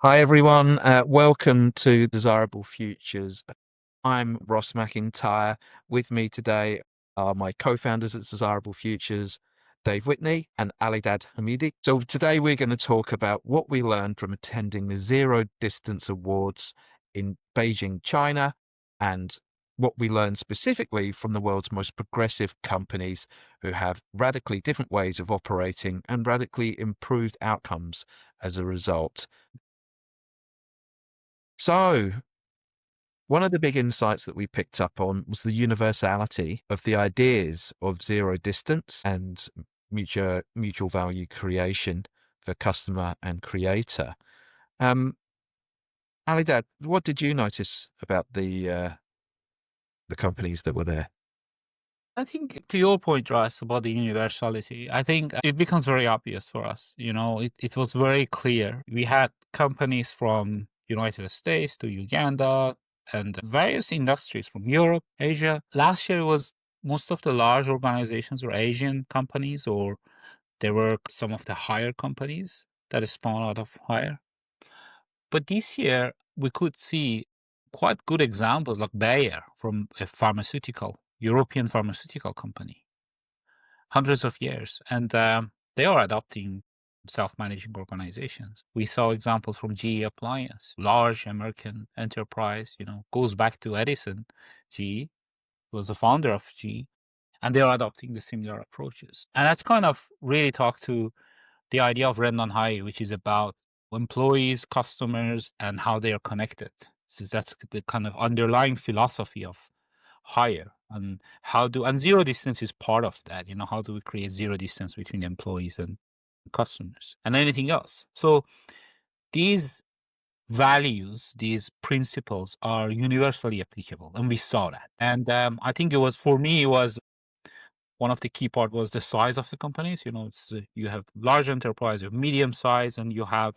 Hi everyone, welcome to Desirable Futures. I'm Ross McIntyre. With me today are my co-founders at Desirable Futures, Dave Whitney and Alidad Hamidi. So today we're going to talk about what we learned from attending the Zero Distance Awards in Beijing, China, and what we learned specifically from the world's most progressive companies who have radically different ways of operating and radically improved outcomes as a result. So, one of the big insights that we picked up on was the universality of the ideas of zero distance and mutual value creation for customer and creator. Um, Alidad, what did you notice about the companies that were there? I think to your point, Russ, about the universality, I think it becomes very obvious for us. It was very clear. We had companies from United States to Uganda and various industries from Europe, Asia. Last year was most of the large organizations were Asian companies, or there were some of the higher companies that spawned out of higher. But this year we could see quite good examples like Bayer from a European pharmaceutical company, hundreds of years, and they are adopting self-managing organizations. We saw examples from GE Appliance, large American enterprise, goes back to Edison. GE was the founder of GE, and they are adopting the similar approaches. And that's kind of really talk to the idea of RenDanHeYi, which is about employees, customers, and how they are connected. So that's the kind of underlying philosophy of hire, and zero distance is part of that. How do we create zero distance between employees and customers and anything else? So these values, these principles are universally applicable, and we saw that. And I think it was one of the key part was the size of the companies. You have large enterprise, you have medium size, and you have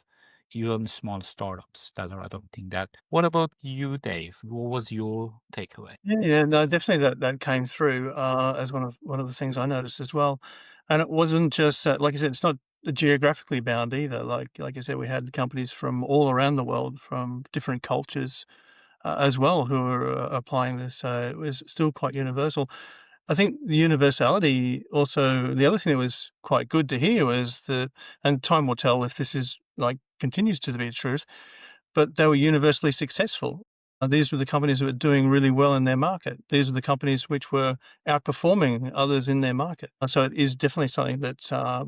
even small startups that are adopting that. What about you, Dave? What was your takeaway? Yeah, no, definitely that came through as one of the things I noticed as well. And it wasn't just like I said, it's not geographically bound either. Like I said, we had companies from all around the world, from different cultures as well, who are applying this. So it was still quite universal. I think the universality also, the other thing that was quite good to hear was that, and time will tell if this is like continues to be the truth, but they were universally successful. These were the companies that were doing really well in their market. These are the companies which were outperforming others in their market. So it is definitely something that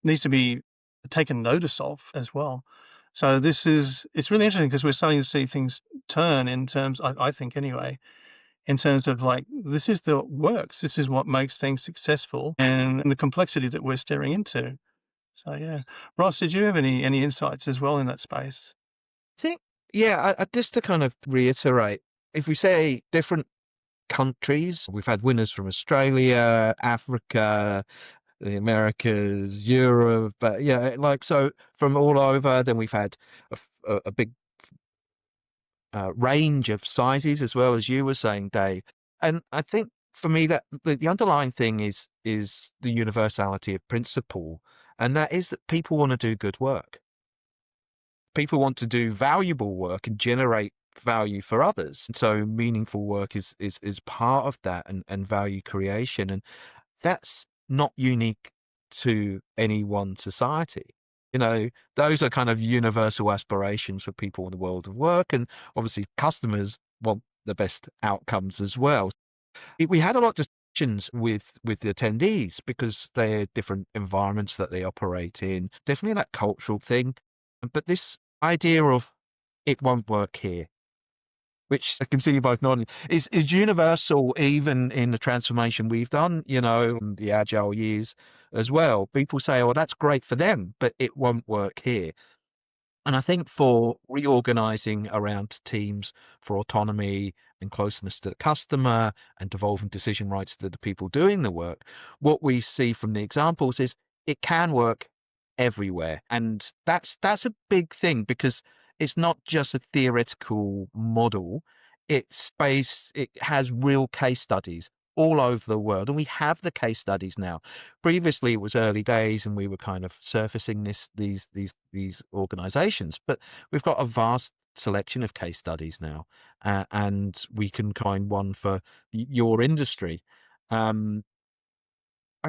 needs to be taken notice of as well. So it's really interesting because we're starting to see things turn in terms, I think anyway, in terms of like, this is the works. This is what makes things successful and the complexity that we're staring into. So yeah. Ross, did you have any insights as well in that space? I think, yeah, just to kind of reiterate, if we say different countries, we've had winners from Australia, Africa, the Americas, Europe, but yeah, like so from all over. Then we've had a big range of sizes as well as you were saying, Dave. And I think for me that the underlying thing is the universality of principle, and that is that people want to do good work. People want to do valuable work and generate value for others. And so meaningful work is part of that and value creation. And that's not unique to any one society. Those are kind of universal aspirations for people in the world of work. And obviously, customers want the best outcomes as well. We had a lot of discussions with the attendees because they're different environments that they operate in. Definitely that cultural thing. But this idea of it won't work here, which I can see you both nodding, is universal even in the transformation we've done, the agile years as well. People say, oh, that's great for them, but it won't work here. And I think for reorganizing around teams for autonomy and closeness to the customer and devolving decision rights to the people doing the work, what we see from the examples is it can work everywhere. And that's a big thing because it's not just a theoretical model. It has real case studies all over the world, and we have the case studies now. Previously, it was early days, and we were kind of surfacing these organizations, but we've got a vast selection of case studies now, and we can find one for your industry. I Wow.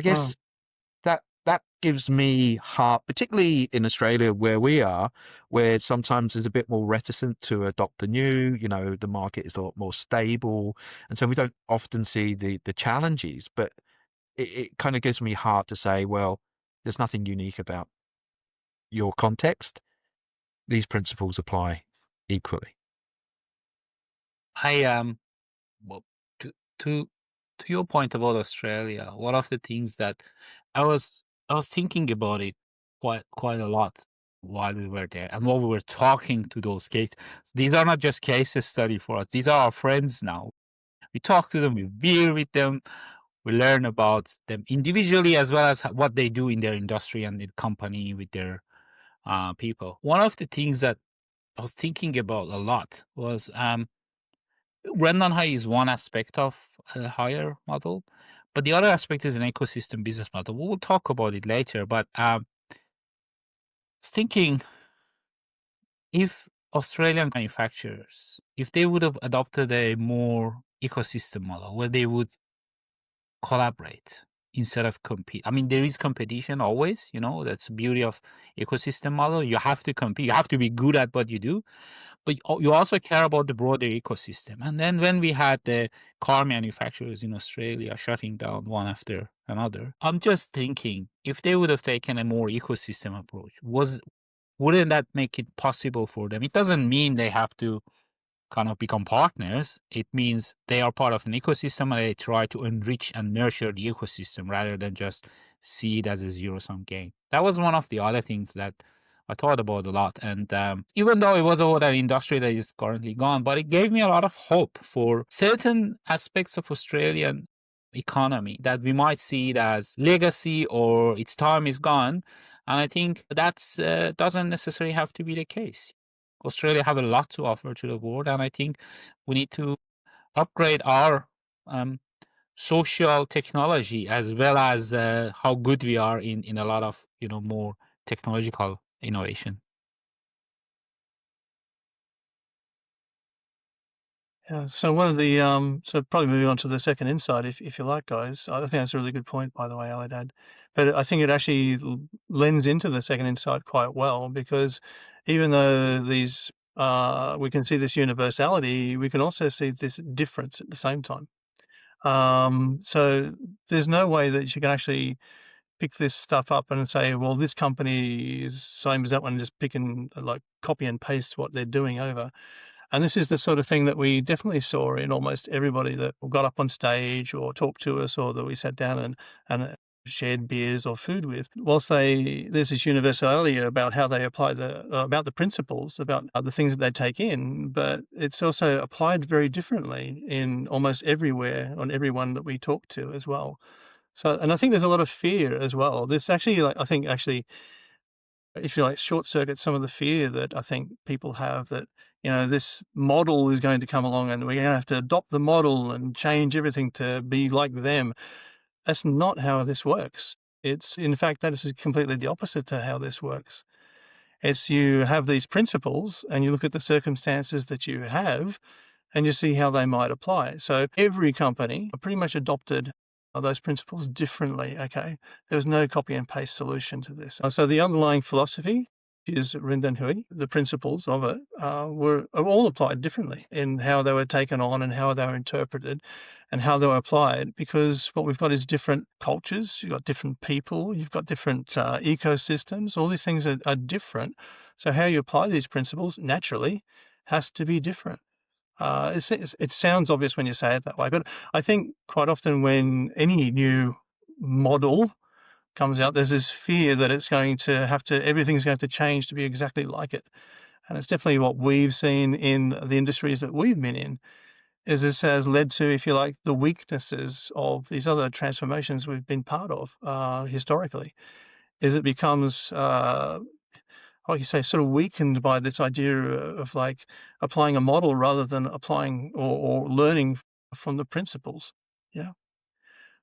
guess that gives me heart, particularly in Australia where we are, where sometimes there's a bit more reticent to adopt the new. The market is a lot more stable, and so we don't often see the challenges. But it kind of gives me heart to say, well, there's nothing unique about your context. These principles apply equally. I well, to to to your point about Australia, one of the things that I was thinking about it quite a lot while we were there, and while we were talking to those case. These are not just case study for us; these are our friends now. We talk to them, we beer with them, we learn about them individually as well as what they do in their industry and in company with their people. One of the things that I was thinking about a lot was RenDanHeYi is one aspect of a higher model, but the other aspect is an ecosystem business model. We will talk about it later, but I was thinking if Australian manufacturers, if they would have adopted a more ecosystem model where they would collaborate instead of compete. I mean, there is competition always, that's the beauty of ecosystem model. You have to compete. You have to be good at what you do, but you also care about the broader ecosystem. And then when we had the car manufacturers in Australia shutting down one after another, I'm just thinking if they would have taken a more ecosystem approach, wouldn't that make it possible for them? It doesn't mean they have to kind of become partners. It means they are part of an ecosystem and they try to enrich and nurture the ecosystem rather than just see it as a zero-sum game. That was one of the other things that I thought about a lot. And even though it was about an industry that is currently gone, but it gave me a lot of hope for certain aspects of Australian economy that we might see it as legacy or its time is gone. And I think that doesn't necessarily have to be the case. Australia have a lot to offer to the world, and I think we need to upgrade our social technology as well as how good we are in a lot of more technological innovation. Yeah. So one of the so probably moving on to the second insight, if you like, guys. I think that's a really good point, by the way, Alidad. But I think it actually lends into the second insight quite well, because even though these we can see this universality, we can also see this difference at the same time. So there's no way that you can actually pick this stuff up and say, well, this company is same as that one, just pick and like copy and paste what they're doing over. And this is the sort of thing that we definitely saw in almost everybody that got up on stage or talked to us, or that we sat down and shared beers or food with. Whilst there's this universality about how they apply about the principles, about the things that they take in, but it's also applied very differently in almost everywhere on everyone that we talk to as well. So, and I think there's a lot of fear as well. This actually, I think actually, if you like, short circuit some of the fear that I think people have that, this model is going to come along and we're going to have to adopt the model and change everything to be like them. That's not how this works. It's, in fact, that is completely the opposite to how this works. It's you have these principles and you look at the circumstances that you have and you see how they might apply. So every company pretty much adopted those principles differently, okay? There was no copy and paste solution to this. So the underlying philosophy is RenDanHeYi. The principles of it were all applied differently in how they were taken on and how they were interpreted and how they were applied, because what we've got is different cultures, you've got different people, you've got different ecosystems, all these things are different. So how you apply these principles naturally has to be different. It sounds obvious when you say it that way, but I think quite often when any new model comes out, there's this fear that everything's going to change to be exactly like it. And it's definitely what we've seen in the industries that we've been in, is this has led to, if you like, the weaknesses of these other transformations we've been part of historically, is it becomes like you say, sort of weakened by this idea of like applying a model rather than applying or learning from the principles. Yeah.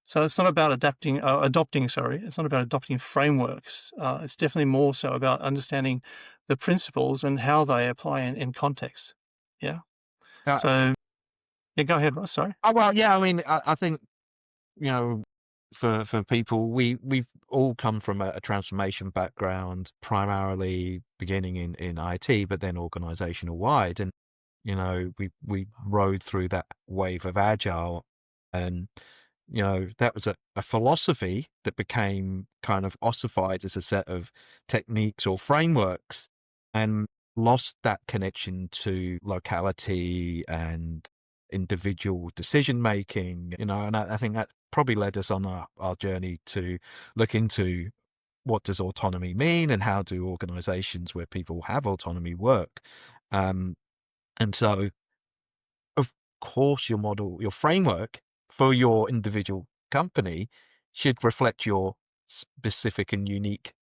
So it's not about adopting. Sorry, it's not about adopting frameworks. It's definitely more so about understanding the principles and how they apply in context. Yeah. Uh, So yeah, go ahead, Ross. Sorry. oh well, yeah. I mean, I think you know, for people, we've all come from a transformation background, primarily beginning in IT, but then organizational wide, and we rode through that wave of agile, and that was a philosophy that became kind of ossified as a set of techniques or frameworks, and lost that connection to locality and individual decision making, and I think that probably led us on our journey to look into what does autonomy mean and how do organizations where people have autonomy work. Um, and so, of course, your framework for your individual company should reflect your specific and unique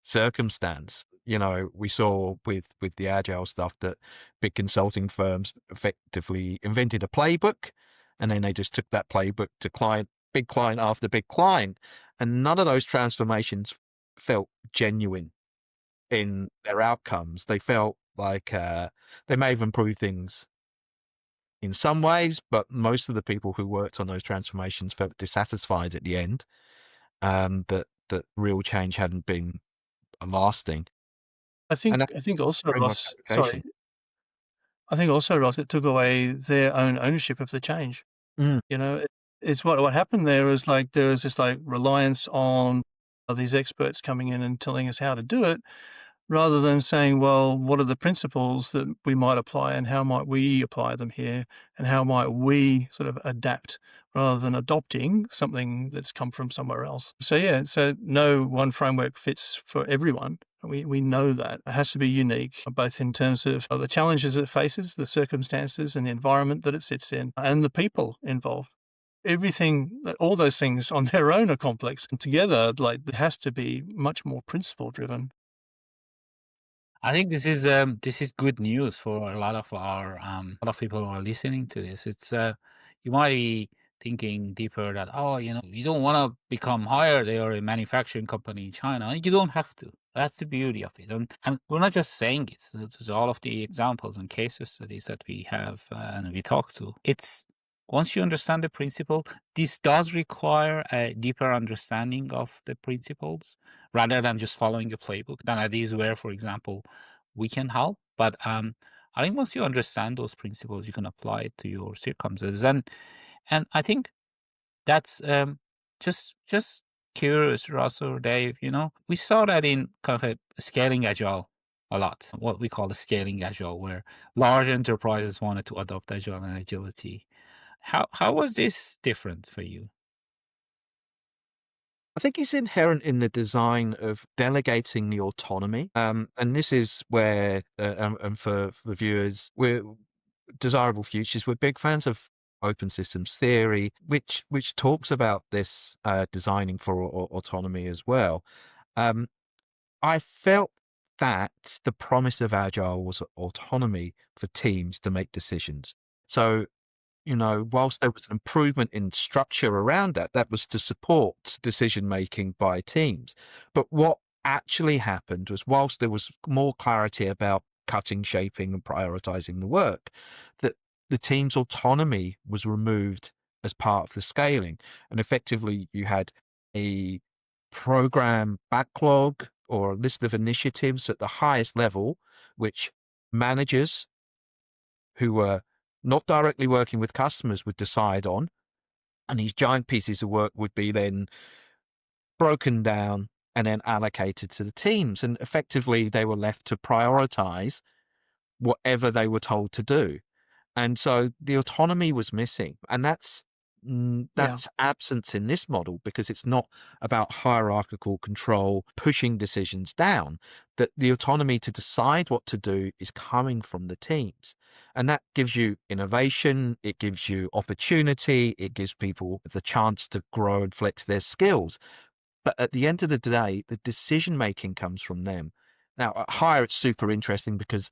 circumstance. We saw with the agile stuff that big consulting firms effectively invented a playbook, and then they just took that playbook to big client after big client, and none of those transformations felt genuine in their outcomes. They felt like they may have improved things in some ways, but most of the people who worked on those transformations felt dissatisfied at the end, that real change hadn't been lasting. I think And that's I think also, framework Ross. Sorry. application. I think also, Ross, it took away their own ownership of the change. Mm. It's what happened there is like there was this like reliance on these experts coming in and telling us how to do it, rather than saying, well, what are the principles that we might apply and how might we apply them here and how might we sort of adapt rather than adopting something that's come from somewhere else. So yeah, so no one framework fits for everyone. We know that it has to be unique, both in terms of the challenges it faces, the circumstances and the environment that it sits in, and the people involved. Everything, all those things on their own are complex, and together, like, it has to be much more principle driven. I think this is good news for a lot of people who are listening to this. It's you might be thinking deeper that, oh, you don't want to become higher. They are a manufacturing company in China. You don't have to. That's the beauty of it. And we're not just saying it. So there's all of the examples and case studies that we have and we talk to. It's once you understand the principle, this does require a deeper understanding of the principles rather than just following a playbook. Then that is where, for example, we can help. But I think once you understand those principles, you can apply it to your circumstances. And I think that's just curious, Russ or Dave. We saw that in kind of a scaling agile a lot, what we call a scaling agile, where large enterprises wanted to adopt agile and agility. How was this different for you? I think it's inherent in the design of delegating the autonomy. And this is where, and for the viewers, we're Desirable Futures. We're big fans of open systems theory, which talks about this designing for autonomy as well. Um, I felt that the promise of Agile was autonomy for teams to make decisions. So whilst there was an improvement in structure around that, that was to support decision making by teams. But what actually happened was, whilst there was more clarity about cutting, shaping, and prioritizing the work, that the team's autonomy was removed as part of the scaling. And effectively, you had a program backlog or a list of initiatives at the highest level, which managers who were not directly working with customers would decide on, and these giant pieces of work would be then broken down and then allocated to the teams, and effectively they were left to prioritize whatever they were told to do. And so the autonomy was missing, and Yeah. that's absence in this model, because it's not about hierarchical control pushing decisions down. That the autonomy to decide what to do is coming from the teams, and that gives you innovation, it gives you opportunity, it gives people the chance to grow and flex their skills. But at the end of the day, the decision making comes from them. Now at Hire, it's super interesting because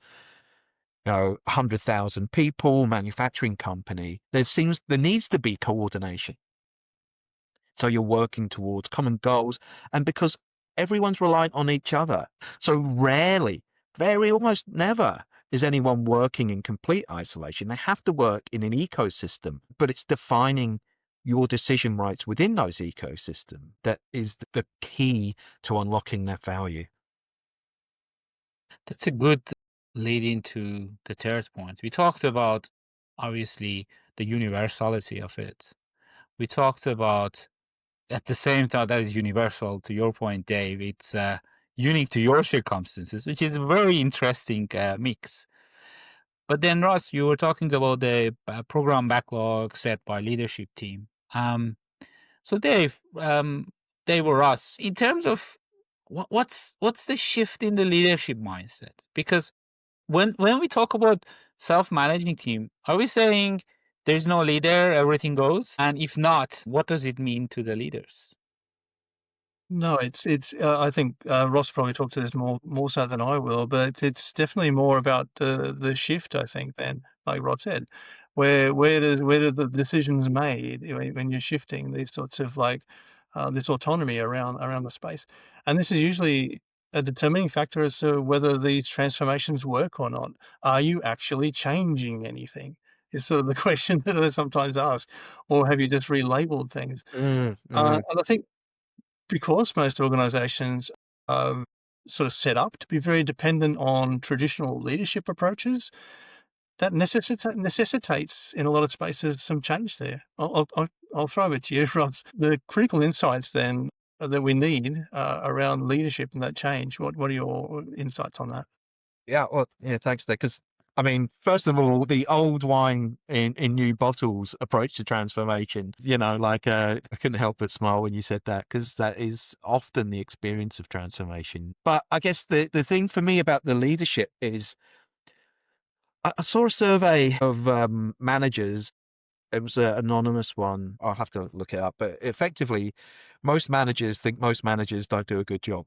100,000 people, manufacturing company, there needs to be coordination. So you're working towards common goals, and because everyone's reliant on each other. So rarely, very almost never, is anyone working in complete isolation. They have to work in an ecosystem, but it's defining your decision rights within those ecosystem that is the key to unlocking that value. That's a good lead into the third point. We talked about, obviously, the universality of it. We talked about, at the same time, that is universal. To your point, Dave, it's unique to your circumstances, which is a very interesting mix. But then, Ross, you were talking about the program backlog set by leadership team. So, Dave or Ross, in terms of what's the shift in the leadership mindset? Because when we talk about self-managing team, are we saying there's no leader, everything goes? And if not, what does it mean to the leaders? No, it's. I think Ross probably talked to this more so than I will, but it's definitely more about the shift. I think then, like Rod said, where do the decisions made when you're shifting these sorts of like this autonomy around the space, and this is usually a determining factor as to whether these transformations work or not. Are you actually changing anything? Is sort of the question that I sometimes ask, or have you just relabeled things? Mm, And I think because most organizations are sort of set up to be very dependent on traditional leadership approaches, that necessitates in a lot of spaces some change there. I'll throw it to you, Ross. The critical insights then that we need around leadership and that change. What are your insights on that? Yeah, well, yeah, thanks, Nick. Because I mean, first of all, the old wine in new bottles approach to transformation. Like I couldn't help but smile when you said that because that is often the experience of transformation. But I guess the thing for me about the leadership is I saw a survey of managers. It was an anonymous one. I'll have to look it up. But effectively, most managers think most managers don't do a good job.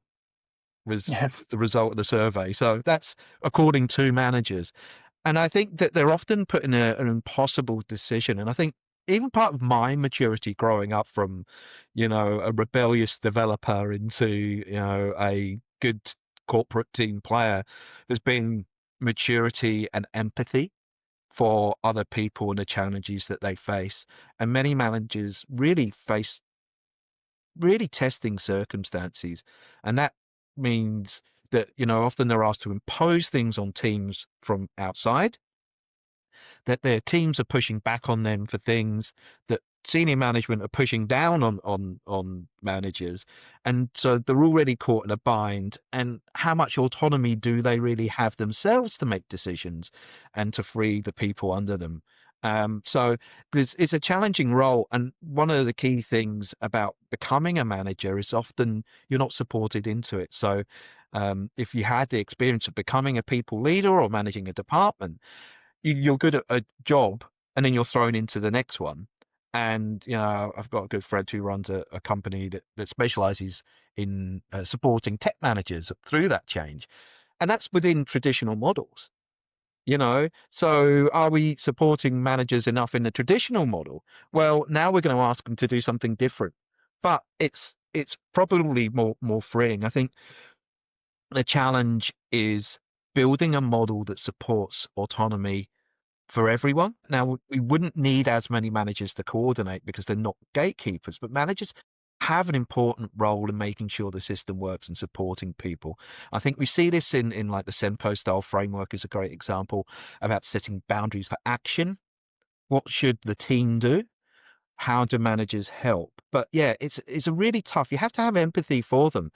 Was Yeah. the result of the survey. So that's according to managers. And I think that they're often put in an impossible decision. And I think even part of my maturity growing up from, a rebellious developer into, a good corporate team player has been maturity and empathy for other people and the challenges that they face. And many managers really face really testing circumstances. And that means that, often they're asked to impose things on teams from outside, that their teams are pushing back on them for things that senior management are pushing down on managers, and so they're already caught in a bind. And how much autonomy do they really have themselves to make decisions and to free the people under them? So it's a challenging role, and one of the key things about becoming a manager is often you're not supported into it. So if you had the experience of becoming a people leader or managing a department, you're good at a job and then you're thrown into the next one. And I've got a good friend who runs a company that specializes in supporting tech managers through that change, and that's within traditional models. So are we supporting managers enough in the traditional model? Well, now we're going to ask them to do something different, but it's probably more freeing. I think the challenge is building a model that supports autonomy for everyone. Now, we wouldn't need as many managers to coordinate because they're not gatekeepers, but managers have an important role in making sure the system works and supporting people. I think we see this in like the Senpo style framework is a great example about setting boundaries for action. What should the team do? How do managers help? But yeah, it's a really tough. You have to have empathy for them.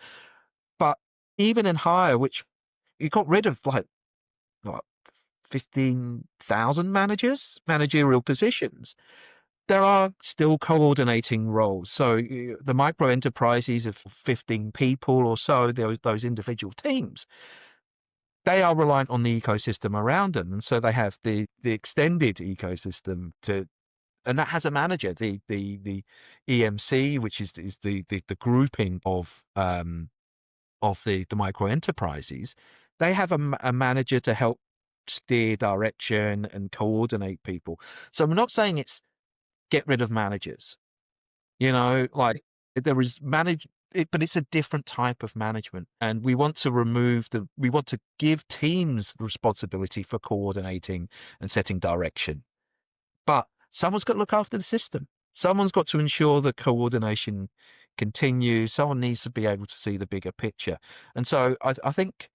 But even in hire, which you got rid of like what 15,000 managerial positions, there are still coordinating roles. So the micro enterprises of 15 people or so, those individual teams, they are reliant on the ecosystem around them. And so they have the extended ecosystem and that has a manager, the EMC, which is the grouping of the micro enterprises. They have a manager to help steer direction and coordinate people. So I'm not saying it's get rid of managers, Like there is but it's a different type of management, and we want to give teams the responsibility for coordinating and setting direction. But someone's got to look after the system. Someone's got to ensure that coordination continues. Someone needs to be able to see the bigger picture. And so I think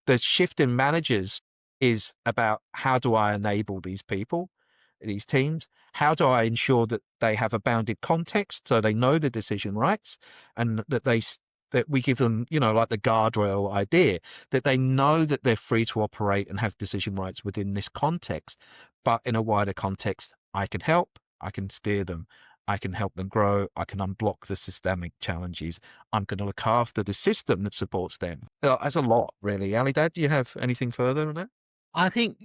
the shift in managers is about, how do I enable these people, these teams? How do I ensure that they have a bounded context so they know the decision rights, and that we give them, like the guardrail idea, that they know that they're free to operate and have decision rights within this context, but in a wider context, I can help, I can steer them, I can help them grow, I can unblock the systemic challenges. I'm going to look after the system that supports them. That's a lot, really. Alidad, do you have anything further on that? I think,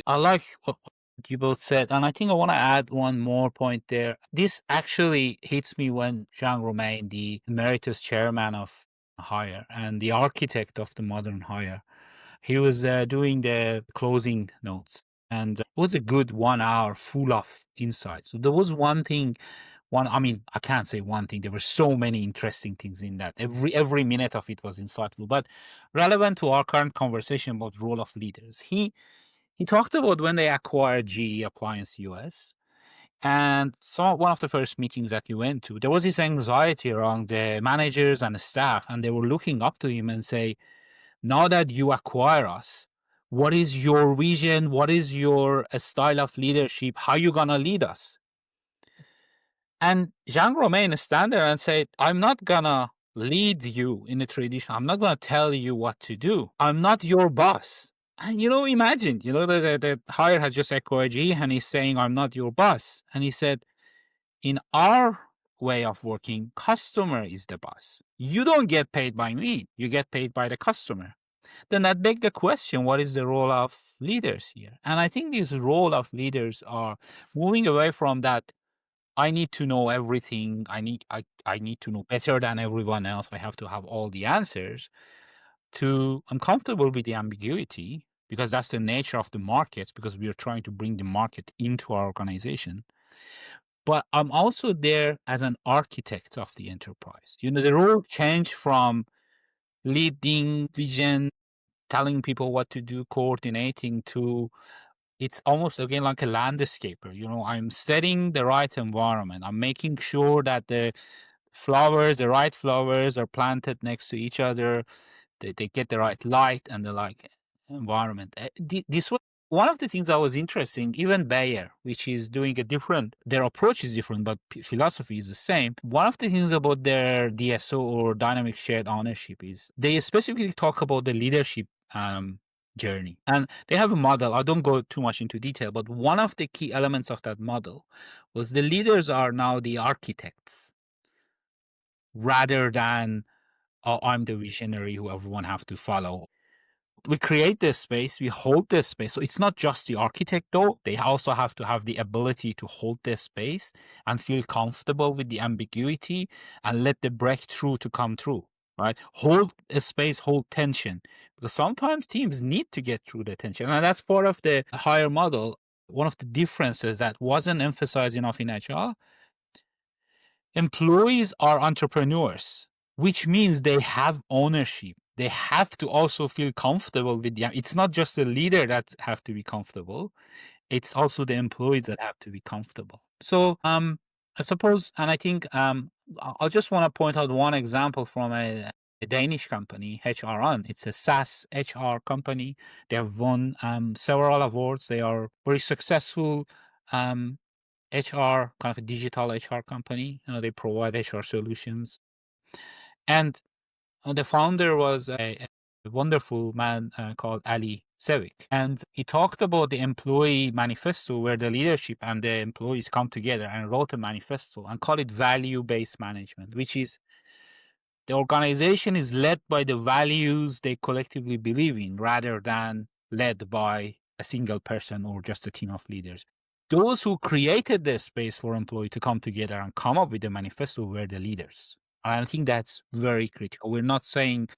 I like what you both said, and I think I want to add one more point there. This actually hits me when Jean Romain, the emeritus chairman of Hire and the architect of the modern Hire, he was doing the closing notes, and it was a good 1 hour full of insights. So there was I can't say one thing. There were so many interesting things in that. Every minute of it was insightful, but relevant to our current conversation about role of leaders. He talked about when they acquired GE Appliance US, and one of the first meetings that he went to, there was this anxiety around the managers and the staff, and they were looking up to him and say, now that you acquire us, what is your vision? What is your style of leadership? How you gonna lead us? And Jean Romain stand there and said, I'm not gonna lead you in the tradition. I'm not gonna tell you what to do. I'm not your boss. And imagine, the Hire has just acquired GE, and he's saying, I'm not your boss. And he said, in our way of working, customer is the boss. You don't get paid by me. You get paid by the customer. Then that begs the question, what is the role of leaders here? And I think this role of leaders are moving away from that, I need to know everything. I need to know better than everyone else. I have to have all the answers. To I'm comfortable with the ambiguity, because that's the nature of the markets, because we are trying to bring the market into our organization. But I'm also there as an architect of the enterprise. The role changed from leading vision, telling people what to do, coordinating, to it's almost again like a landscaper. I'm setting the right environment. I'm making sure that the right flowers are planted next to each other. They get the right light and the like environment. This was one of the things that was interesting. Even Bayer, which is doing their approach is different, but philosophy is the same. One of the things about their DSO, or dynamic shared ownership, is they specifically talk about the leadership journey. And they have a model. I don't go too much into detail, but one of the key elements of that model was the leaders are now the architects, rather than, oh, I'm the visionary who everyone have to follow. We create this space, we hold this space. So it's not just the architect, though. They also have to have the ability to hold this space and feel comfortable with the ambiguity and let the breakthrough to come through. Right? Hold a space, hold tension, because sometimes teams need to get through the tension. And that's part of the Hire model. One of the differences that wasn't emphasized enough in HR, employees are entrepreneurs, which means they have ownership. They have to also feel comfortable with it's not just the leader that have to be comfortable. It's also the employees that have to be comfortable. So I suppose, and I think I just want to point out one example from a Danish company, HRon. It's a SaaS HR company. They have won several awards. They are very successful HR, kind of a digital HR company. They provide HR solutions. And the founder was a wonderful man called Ali Sevik. And he talked about the employee manifesto, where the leadership and the employees come together and wrote a manifesto and call it value-based management, which is the organization is led by the values they collectively believe in, rather than led by a single person or just a team of leaders. Those who created the space for employees to come together and come up with a manifesto were the leaders. And I think that's very critical. We're not saying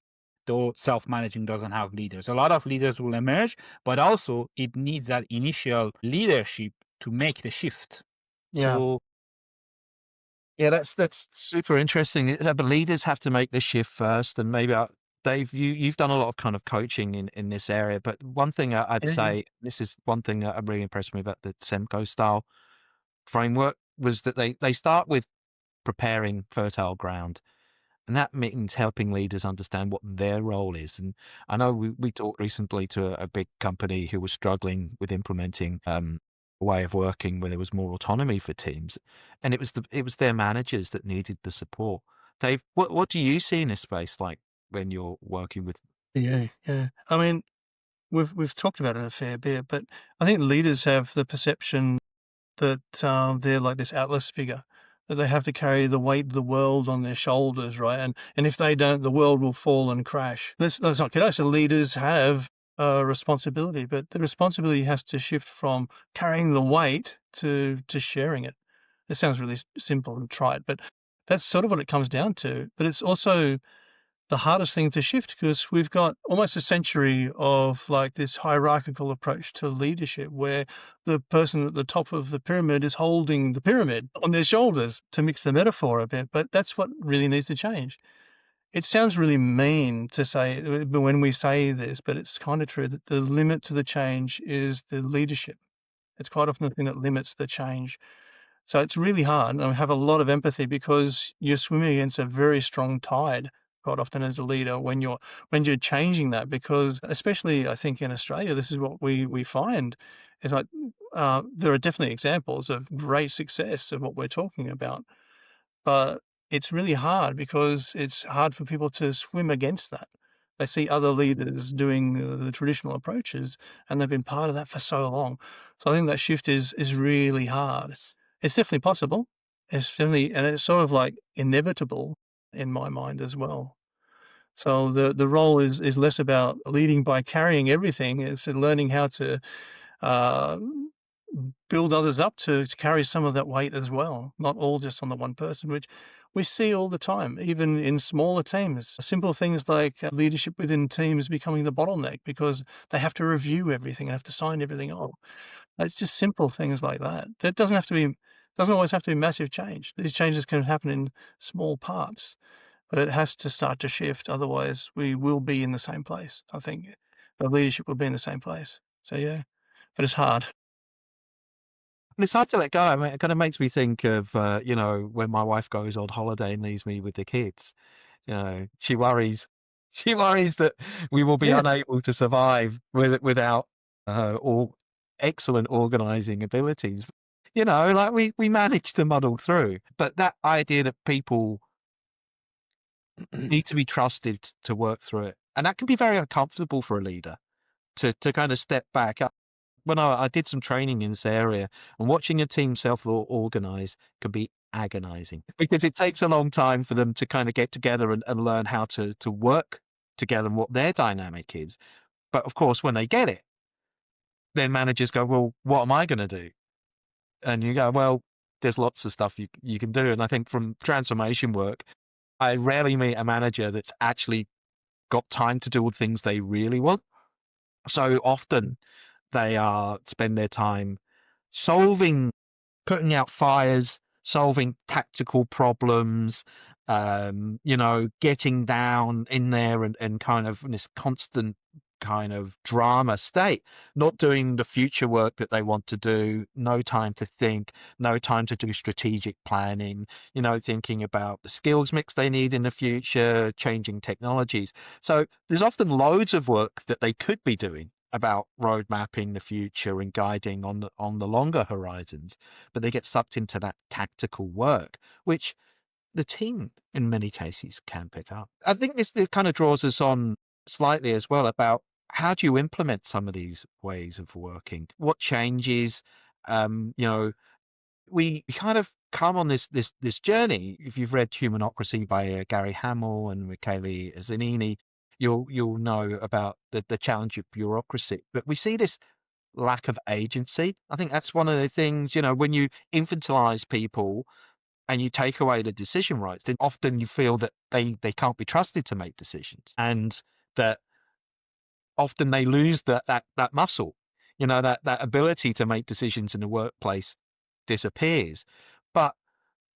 though self-managing doesn't have leaders. A lot of leaders will emerge, but also it needs that initial leadership to make the shift. Yeah. So Yeah, that's super interesting. But leaders have to make the shift first, and maybe Dave, you've done a lot of kind of coaching in this area. But one thing I'd Yeah, yeah. say, this is one thing that really impressed me about the Semco style framework, was that they start with preparing fertile ground. And that means helping leaders understand what their role is. And I know we talked recently to a big company who was struggling with implementing a way of working where there was more autonomy for teams, and it was their managers that needed the support. Dave, what do you see in this space like when you're working with? Yeah, yeah. I mean, we've talked about it a fair bit, but I think leaders have the perception that they're like this atlas figure, that they have to carry the weight of the world on their shoulders, right? And if they don't, the world will fall and crash. That's not correct. So leaders have a responsibility, but the responsibility has to shift from carrying the weight to sharing it. It sounds really simple and trite, but that's sort of what it comes down to. But it's also the hardest thing to shift because we've got almost a century of like this hierarchical approach to leadership where the person at the top of the pyramid is holding the pyramid on their shoulders, to mix the metaphor a bit. But that's what really needs to change. It sounds really mean to say when we say this, but it's kind of true that the limit to the change is the leadership. It's quite often the thing that limits the change. So it's really hard, and I have a lot of empathy because you're swimming against a very strong tide quite often as a leader when you're changing that. Because especially I think in Australia, this is what we find is like there are definitely examples of great success of what we're talking about, but it's really hard because it's hard for people to swim against that. They see other leaders doing the traditional approaches, and they've been part of that for so long. So I think that shift is really hard. It's definitely possible. It's definitely, and it's sort of like inevitable in my mind as well. So the role is less about leading by carrying everything. It's learning how to uh, build others up to carry some of that weight as well, not all just on the one person, which we see all the time, even in smaller teams. Simple things like leadership within teams becoming the bottleneck because they have to review everything, have to sign everything off. It's just simple things like that. That doesn't always have to be massive change. These changes can happen in small parts, but it has to start to shift. Otherwise, we will be in the same place. I think the leadership will be in the same place. So yeah, but it's hard. And it's hard to let go. I mean, it kind of makes me think of when my wife goes on holiday and leaves me with the kids. She worries. She worries that we will be Yeah. unable to survive without all excellent organizing abilities. Like we managed to muddle through. But that idea that people need to be trusted to work through it, and that can be very uncomfortable for a leader to kind of step back. When I did some training in this area, and watching a team self-organize can be agonizing because it takes a long time for them to kind of get together and learn how to work together and what their dynamic is. But of course, when they get it, then managers go, well, what am I going to do? And you go, well, there's lots of stuff you can do. And I think from transformation work, I rarely meet a manager that's actually got time to do all the things they really want. So often they spend their time solving, putting out fires, solving tactical problems, getting down in there and kind of in this constant kind of drama state, not doing the future work that they want to do, no time to think, no time to do strategic planning, thinking about the skills mix they need in the future, changing technologies. So there's often loads of work that they could be doing about road mapping the future and guiding on the longer horizons, but they get sucked into that tactical work, which the team in many cases can pick up. I think it kind of draws us on slightly as well about how do you implement some of these ways of working? What changes? We kind of come on this journey. If you've read Humanocracy by Gary Hamel and Michele Zanini, you'll know about the challenge of bureaucracy. But we see this lack of agency. I think that's one of the things, when you infantilize people and you take away the decision rights, then often you feel that they can't be trusted to make decisions, and that often they lose that muscle, that ability to make decisions in the workplace disappears. But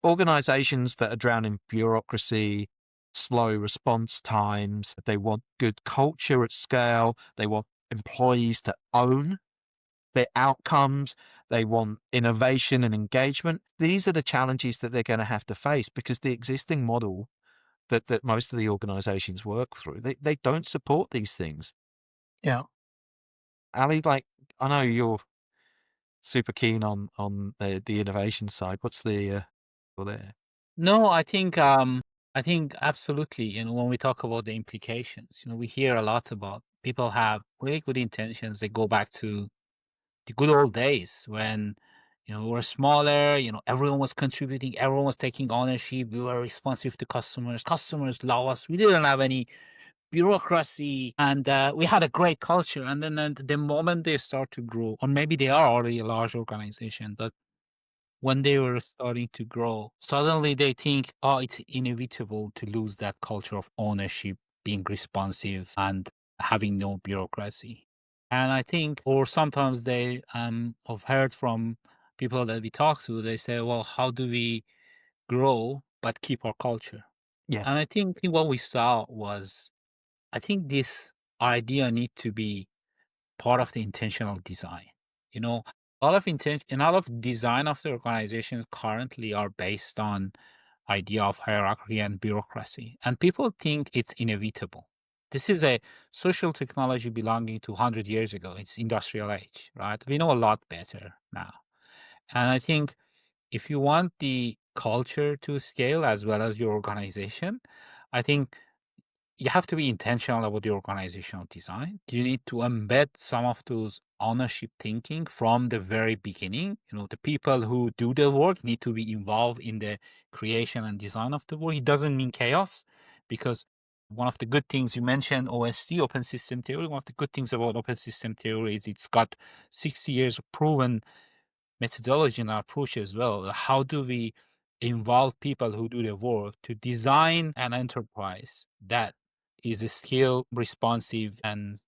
Organizations that are drowning in bureaucracy, slow response times, they want good culture at scale, they want employees to own their outcomes, they want innovation and engagement. These are the challenges that they're going to have to face because the existing model that most of the organizations work through, they don't support these things. Yeah. Ali, like, I know you're super keen on the innovation side. What's the there? No, I think absolutely. When we talk about the implications, we hear a lot about people have really good intentions. They go back to the good old days when we were smaller. Everyone was contributing, everyone was taking ownership. We were responsive to customers. Customers love us. We didn't have any bureaucracy, and we had a great culture. And then the moment they start to grow, or maybe they are already a large organization, but when they were starting to grow, suddenly they think, oh, it's inevitable to lose that culture of ownership, being responsive, and having no bureaucracy. And I think, or sometimes they have heard from people that we talk to, they say, well, how do we grow but keep our culture? And Yes. I think what we saw was, I think this idea need to be part of the intentional design. A lot of design of the organizations currently are based on idea of hierarchy and bureaucracy, and people think it's inevitable. This is a social technology belonging to 100 years ago. It's industrial age, right? We know a lot better now. And I think if you want the culture to scale as well as your organization, I think you have to be intentional about the organizational design. You need to embed some of those ownership thinking from the very beginning. The people who do the work need to be involved in the creation and design of the work. It doesn't mean chaos, because one of the good things you mentioned, OST, open system theory, one of the good things about open system theory is it's got 60 years of proven methodology and approach as well. How do we involve people who do the work to design an enterprise that is skill responsive and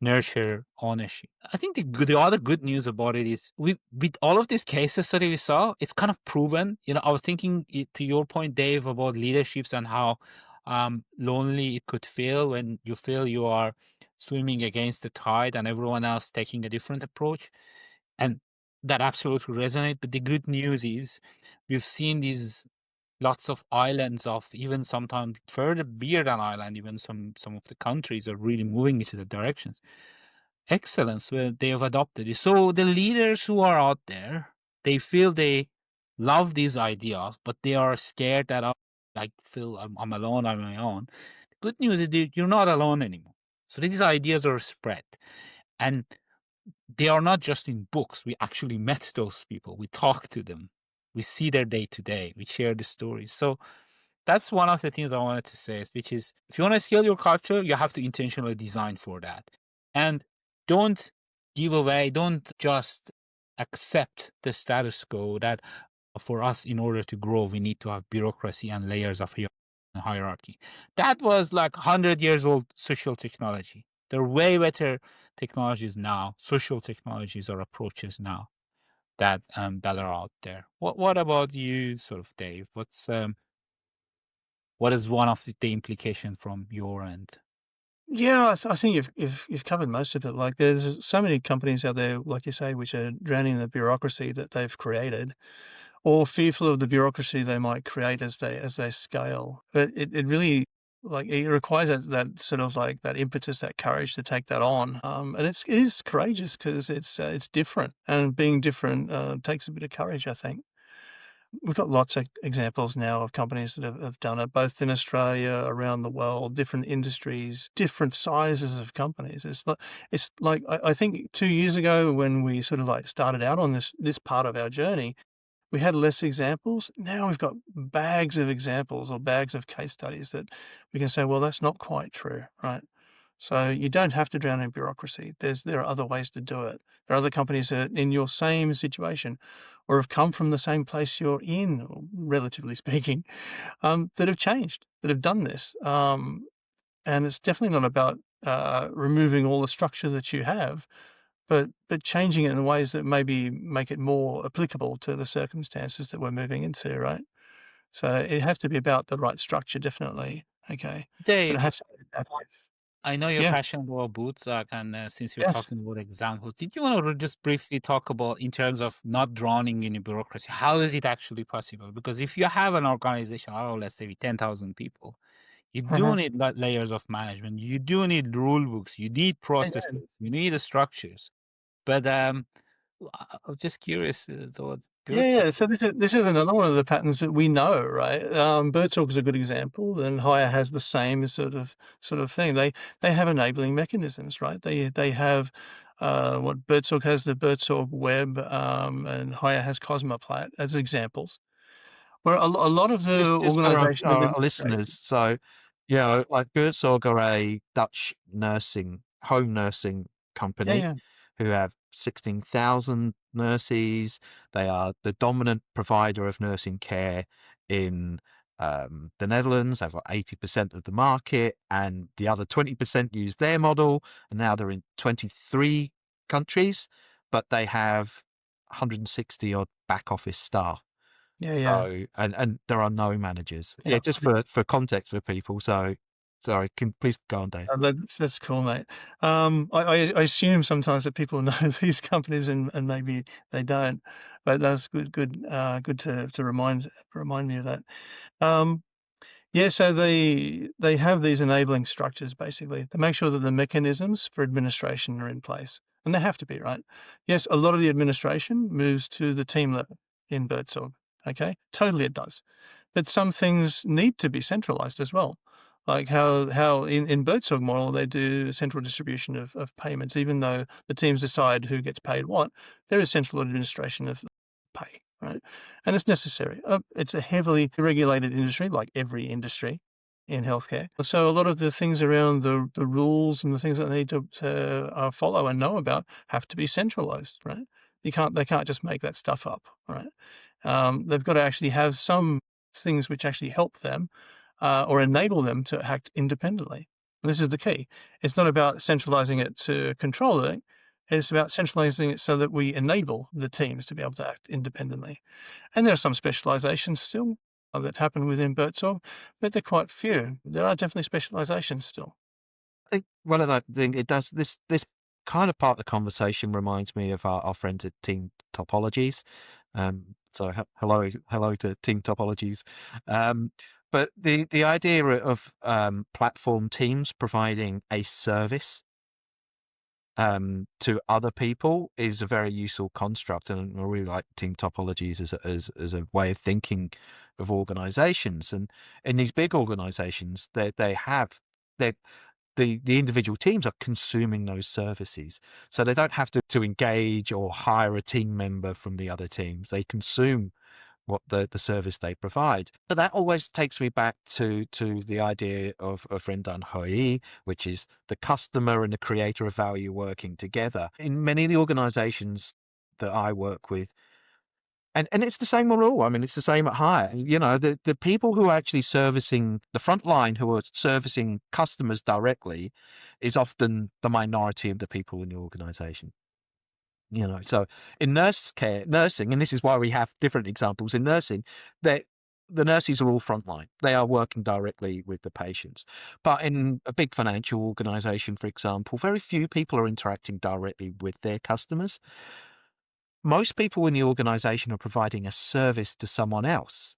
nurture ownership? I think the other good news about it is with all of these cases that we saw, it's kind of proven. I was thinking to your point, Dave, about leaderships and how lonely it could feel when you feel you are swimming against the tide and everyone else taking a different approach. And that absolutely resonates. But the good news is we've seen these lots of islands of even sometimes further bigger than Ireland, even some of the countries are really moving into the directions. Excellence where they have adopted it. So the leaders who are out there, they feel they love these ideas, but they are scared that I feel I'm alone on my own. The good news is that you're not alone anymore. So these ideas are spread. And they are not just in books. We actually met those people. We talk to them. We see their day to day. We share the stories. So that's one of the things I wanted to say, which is if you want to scale your culture, you have to intentionally design for that. And don't give away, don't just accept the status quo that for us, in order to grow, we need to have bureaucracy and layers of hierarchy. That was like 100 years old social technology. There are way better technologies now, social technologies or approaches now that that are out there. What about you, sort of, Dave? What is one of the implication from your end? Yeah, I think you've covered most of it. Like, there's so many companies out there, like you say, which are drowning in the bureaucracy that they've created, or fearful of the bureaucracy they might create as they scale. But it really, like, it requires that sort of like that impetus, that courage to take that on. And it is courageous because it's different, and being different takes a bit of courage, I think. We've got lots of examples now of companies that have done it, both in Australia, around the world, different industries, different sizes of companies. It's like I think 2 years ago when we sort of like started out on this part of our journey, we had less examples. Now we've got bags of examples or bags of case studies that we can say, well, that's not quite true, right? So you don't have to drown in bureaucracy. There are other ways to do it. There are other companies that are in your same situation or have come from the same place you're in, relatively speaking, that have changed, that have done this. And it's definitely not about removing all the structure that you have, but changing it in ways that maybe make it more applicable to the circumstances that we're moving into, right? So it has to be about the right structure, definitely. Okay, but it Dave, has to be adaptive. I know you're Yeah, passionate about Bootstrap, and since you're yes. talking about examples, did you want to just briefly talk about in terms of not drowning in a bureaucracy? How is it actually possible? Because if you have an organization, I don't know, let's say with 10,000 people, you do Uh-huh. need layers of management. You do need rule books. You need Yeah, yeah. processes. You need structures. But I was just curious. So Yeah, Birdsong. yeah. So this is another one of the patterns that we know, right? Birdsong is a good example, and Hire has the same sort of thing. They have enabling mechanisms, right? They have what Birdsong has, the Birdsong Web, and Hire has Cosmoplat as examples. Where a lot of the Just for organizational our administration. listeners, so like Buurtzorg are a Dutch home nursing Yeah, company yeah, who have 16,000 nurses. They are the dominant provider of nursing care in the Netherlands. They've got 80% of the market, and the other 20% use their model. And now they're in 23 countries, but they have 160 odd back office staff. yeah, yeah. So, and there are no managers. Yeah, Yeah. just for context for people. So, sorry, can please go on, Dave. That's cool, mate. I assume sometimes that people know these companies and maybe they don't, but that's good to remind me of that. Um, yeah, so they have these enabling structures basically to make sure that the mechanisms for administration are in place, and they have to be, right? Yes, a lot of the administration moves to the team level in Birdsong. Okay, totally it does. But some things need to be centralized as well. Like how in Birdsong model they do central distribution of payments, even though the teams decide who gets paid what, there is central administration of pay, right? And it's necessary. It's a heavily regulated industry, like every industry in healthcare. So a lot of the things around the rules and the things that they need to follow and know about have to be centralized, right? They can't just make that stuff up, right? They've got to actually have some things which actually help them or enable them to act independently. And this is the key. It's not about centralizing it to control it. It's about centralizing it so that we enable the teams to be able to act independently. And there are some specializations still that happen within Birdsong, but they're quite few. There are definitely specializations still. I think one of the thing it does this kind of part of the conversation reminds me of our friends at Team Topologies. So hello to Team Topologies. But the idea of platform teams providing a service to other people is a very useful construct, and I really like team topologies as a way of thinking of organizations. And in these big organizations, they have they the individual teams are consuming those services, so they don't have to engage or hire a team member from the other teams. They consume what the service they provide. But that always takes me back to the idea of RenDanHeYi, which is the customer and the creator of value working together. In many of the organizations that I work with, and it's the same on all. I mean, it's the same at Hire. The people who are actually servicing the front line, who are servicing customers directly, is often the minority of the people in the organization. So in nursing, and this is why we have different examples in nursing, that the nurses are all frontline. They are working directly with the patients. But in a big financial organization, for example, very few people are interacting directly with their customers. Most people in the organization are providing a service to someone else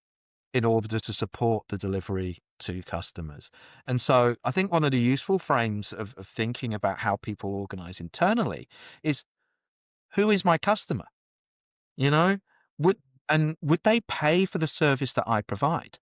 in order to support the delivery to customers. And so I think one of the useful frames of thinking about how people organize internally is, who is my customer? You know, would would they pay for the service that I provide?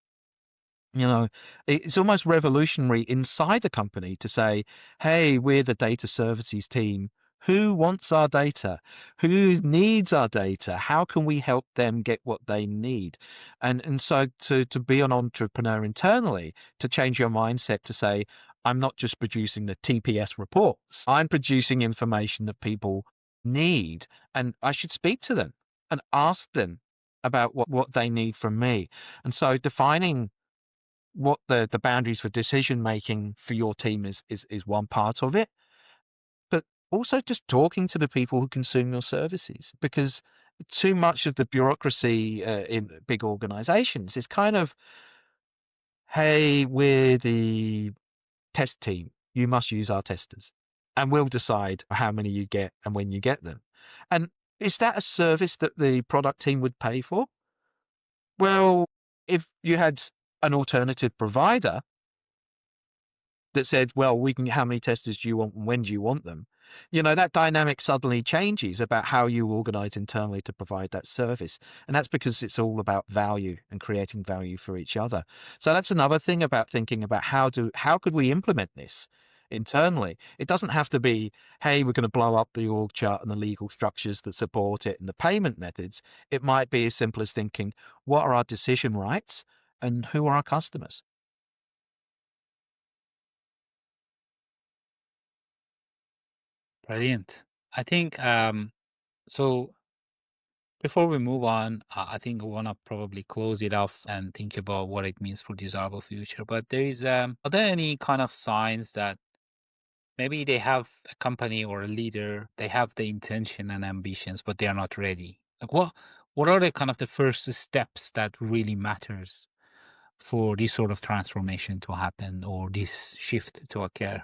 It's almost revolutionary inside the company to say, hey, we're the data services team. Who wants our data? Who needs our data? How can we help them get what they need? And so to be an entrepreneur internally, to change your mindset to say, I'm not just producing the TPS reports. I'm producing information that people need, and I should speak to them and ask them about what they need from me. And so defining what the boundaries for decision making for your team is one part of it. But also just talking to the people who consume your services, because too much of the bureaucracy in big organizations is kind of, hey, we're the test team. You must use our testers, and we'll decide how many you get and when you get them. And is that a service that the product team would pay for? Well, if you had an alternative provider that said, well, we can, how many testers do you want and when do you want them? That dynamic suddenly changes about how you organize internally to provide that service. And that's because it's all about value and creating value for each other. So that's another thing about thinking about how could we implement this internally? It doesn't have to be, hey, we're going to blow up the org chart and the legal structures that support it and the payment methods. It might be as simple as thinking, what are our decision rights and who are our customers? Brilliant. I think so. Before we move on, I think we want to probably close it off and think about what it means for desirable future. But are there any kind of signs that maybe they have a company or a leader, they have the intention and ambitions, but they are not ready? Like what are the kind of the first steps that really matters for this sort of transformation to happen or this shift to occur?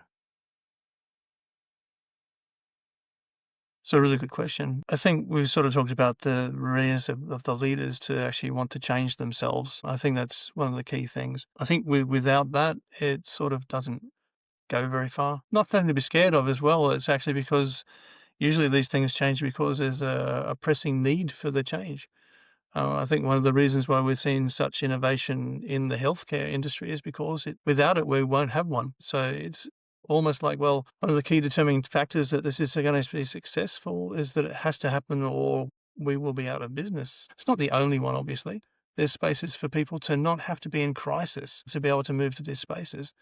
It's a really good question. I think we've sort of talked about the readiness of the leaders to actually want to change themselves. I think that's one of the key things. I think without that, it sort of doesn't go very far. Not something to be scared of as well. It's actually because usually these things change because there's a pressing need for the change. I think one of the reasons why we're seeing such innovation in the healthcare industry is because without it, we won't have one. So it's almost like, well, one of the key determining factors that this is going to be successful is that it has to happen or we will be out of business. It's not the only one, obviously. There's spaces for people to not have to be in crisis to be able to move to these spaces.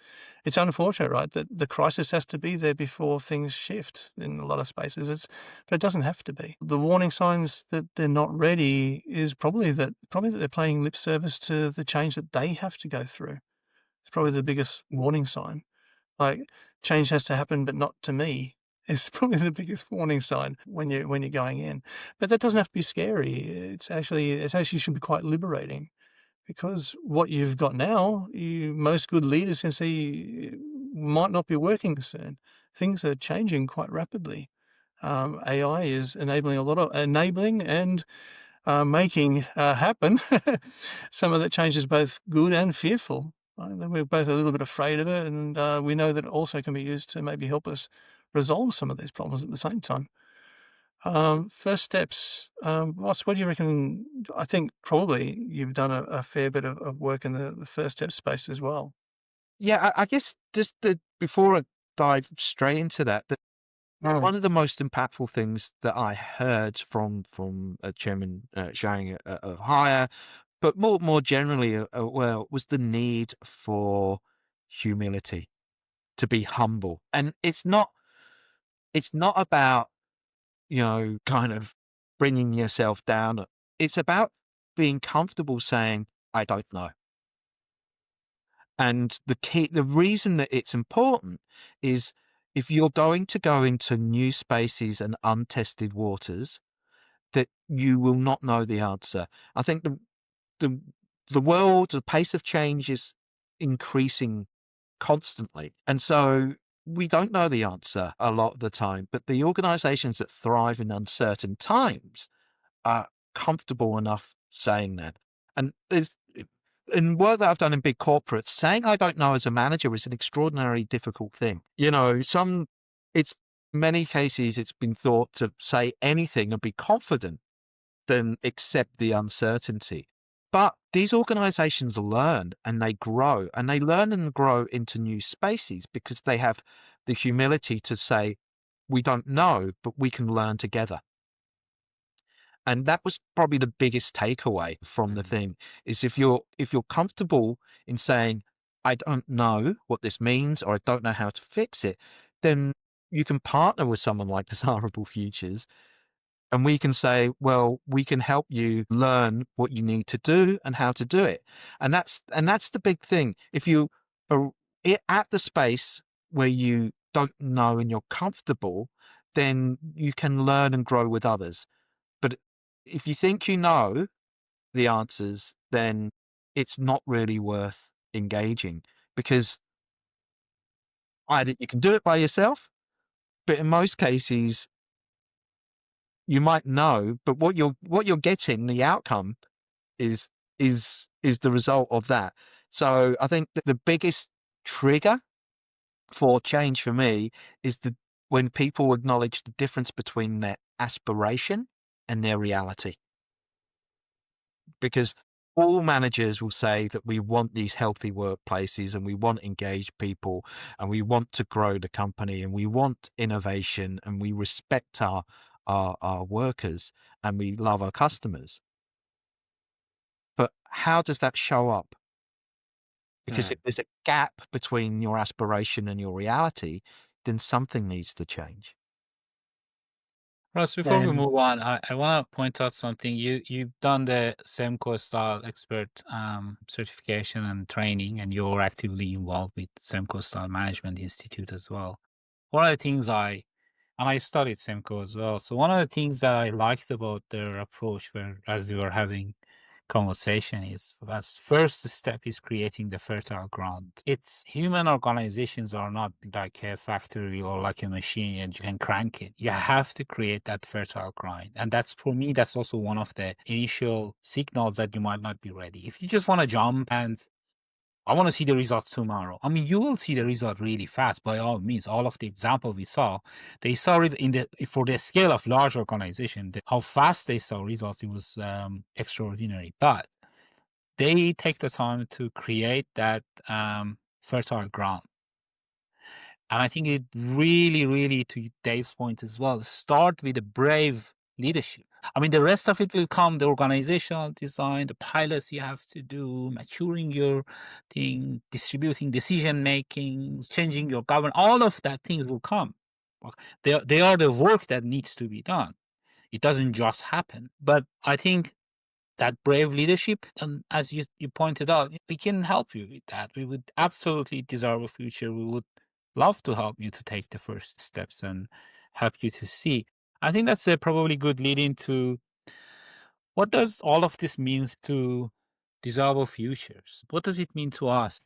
It's unfortunate, right, that the crisis has to be there before things shift in a lot of spaces. But it doesn't have to be. The warning signs that they're not ready is probably that they're paying lip service to the change that they have to go through. It's probably the biggest warning sign. Like, change has to happen, but not to me. It's probably the biggest warning sign when you're going in. But that doesn't have to be scary. It actually should be quite liberating, because what you've got now, most good leaders can see might not be working soon. Things are changing quite rapidly. AI is enabling and making happen some of that change is both good and fearful. We're both a little bit afraid of it, and we know that it also can be used to maybe help us resolve some of these problems at the same time. First steps, Ross, what do you reckon? I think probably you've done a fair bit of work in the first step space as well. Yeah, I guess just before I dive straight into that, one of the most impactful things that I heard from Chairman Zhang of Hire, but more generally, well, was the need for humility, to be humble, and it's not about kind of bringing yourself down. It's about being comfortable saying, I don't know. And the reason that it's important is if you're going to go into new spaces and untested waters, that you will not know the answer. I think the the world, the pace of change is increasing constantly. And so we don't know the answer a lot of the time, but the organizations that thrive in uncertain times are comfortable enough saying that. And in work that I've done in big corporates, saying I don't know as a manager is an extraordinarily difficult thing. It's many cases it's been thought to say anything and be confident than accept the uncertainty. But these organizations learn and they grow, and they learn and grow into new spaces because they have the humility to say, we don't know, but we can learn together. And that was probably the biggest takeaway from the thing is if you're comfortable in saying, I don't know what this means or I don't know how to fix it, then you can partner with someone like Desirable Futures and we can say, well, we can help you learn what you need to do and how to do it. And that's the big thing. If you are at the space where you don't know and you're comfortable, then you can learn and grow with others. But if you think you know the answers, then it's not really worth engaging, because either you can do it by yourself, but in most cases you might know, but what you're getting, the outcome is is the result of that. So I think that the biggest trigger for change for me is when people acknowledge the difference between their aspiration and their reality. Because all managers will say that we want these healthy workplaces and we want engaged people and we want to grow the company and we want innovation and we respect our workers and we love our customers. But how does that show up? Because if there's a gap between your aspiration and your reality, then something needs to change. Ross, before we And move on, I want to point out something. You've done the Semco Style Expert certification and training, and you're actively involved with Semco Style Management Institute as well. One of the things I studied Semco as well. So one of the things that I liked about their approach, where as we were having conversation, is as first step is creating the fertile ground. It's human organizations are not like a factory or like a machine and you can crank it. You have to create that fertile ground. And that's, for me, that's also one of the initial signals that you might not be ready. If you just want to jump and I want to see the results tomorrow. I mean, you will see the result really fast by all means. All of the example we saw, they saw it for the scale of large organization, how fast they saw results, it was extraordinary. But they take the time to create that fertile ground. And I think it really, really, to Dave's point as well, start with a brave leadership. I mean, the rest of it will come, the organizational design, the pilots you have to do, maturing your thing, distributing decision making, changing your governance, all of that things will come. They are the work that needs to be done. It doesn't just happen. But I think that brave leadership, and as you pointed out, we can help you with that. We would absolutely deserve a future. We would love to help you to take the first steps and help you to see. I think that's a probably good lead into what does all of this means to desirable futures? What does it mean to us?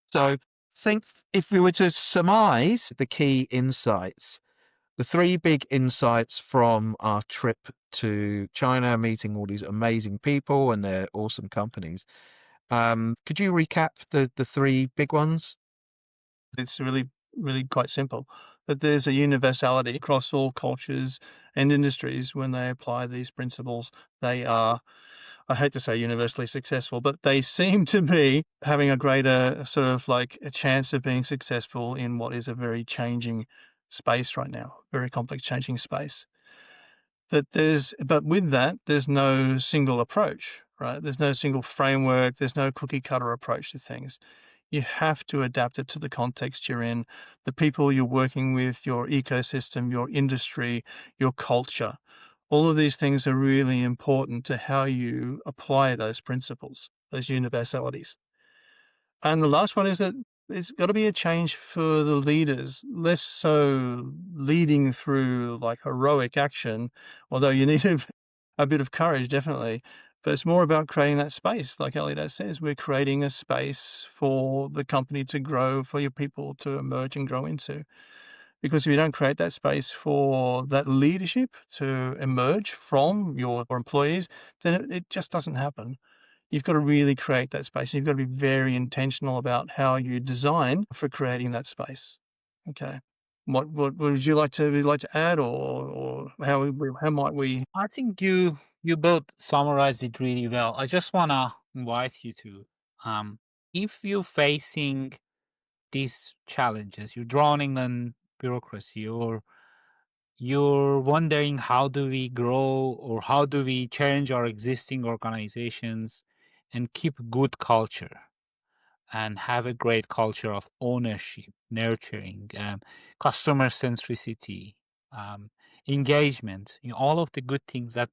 So I think if we were to surmise the key insights, the three big insights from our trip to China, meeting all these amazing people and their awesome companies. Could you recap the three big ones? it's really, really quite simple. That there's a universality across all cultures and industries when they apply these principles. They are, I hate to say universally successful, but they seem to be having a greater sort of like a chance of being successful in what is a very changing space right now, very complex changing space. But with that, there's no single approach, right? There's no single framework. There's no cookie cutter approach to things. You have to adapt it to the context you're in, the people you're working with, your ecosystem, your industry, your culture. All of these things are really important to how you apply those principles, those universalities. And the last one is that it's got to be a change for the leaders, less so leading through like heroic action, although you need a bit of courage, definitely. But it's more about creating that space. Like Elliot says, we're creating a space for the company to grow, for your people to emerge and grow into. Because if you don't create that space for that leadership to emerge from your employees, then it just doesn't happen. You've got to really create that space. You've got to be very intentional about how you design for creating that space. Okay. What would you like to add, or how might we? I think you both summarized it really well. I just wanna invite you to if you're facing these challenges, you're drowning in bureaucracy, or you're wondering how do we grow or how do we change our existing organizations and keep good culture and have a great culture of ownership, nurturing, customer centricity, um, engagement, all of the good things that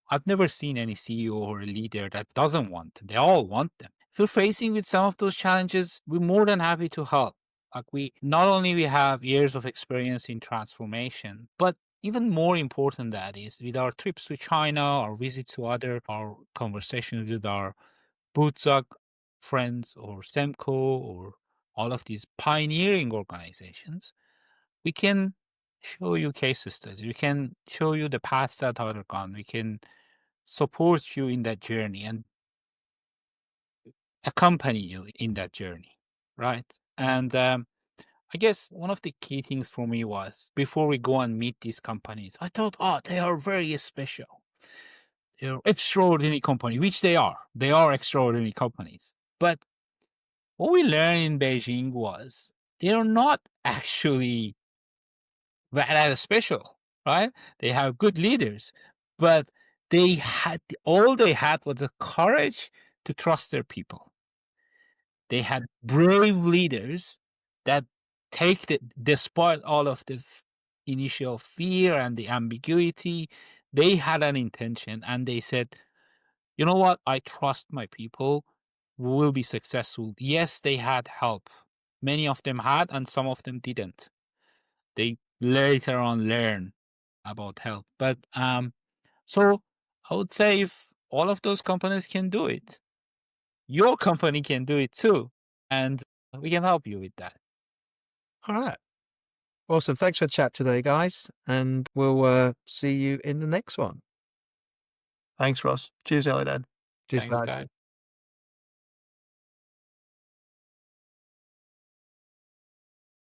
I've never seen any CEO or a leader that doesn't want them. They all want them. If you're facing with some of those challenges, we're more than happy to help. Like we not only we have years of experience in transformation, but even more important that is with our trips to China, our visits to our conversations with our Butzak friends or Semco or all of these pioneering organizations, we can show you case studies. We can show you the paths that are gone. We can support you in that journey and accompany you in that journey, right? And I guess one of the key things for me was before we go and meet these companies, I thought, oh, they are very special. They're extraordinary company, which they are. They are extraordinary companies. But what we learned in Beijing was they're not actually that special, right? They have good leaders, but they had all they had was the courage to trust their people. They had brave leaders that despite all of the initial fear and the ambiguity, they had an intention and they said, you know what? I trust my people. We will be successful. Yes, they had help. Many of them had, and some of them didn't. They later on learn about help. But so I would say if all of those companies can do it, your company can do it too. And we can help you with that. All right. Awesome. Thanks for the chat today, guys. And we'll see you in the next one. Thanks, Ross. Cheers, Elidad. Cheers, Thanks, guys. guys.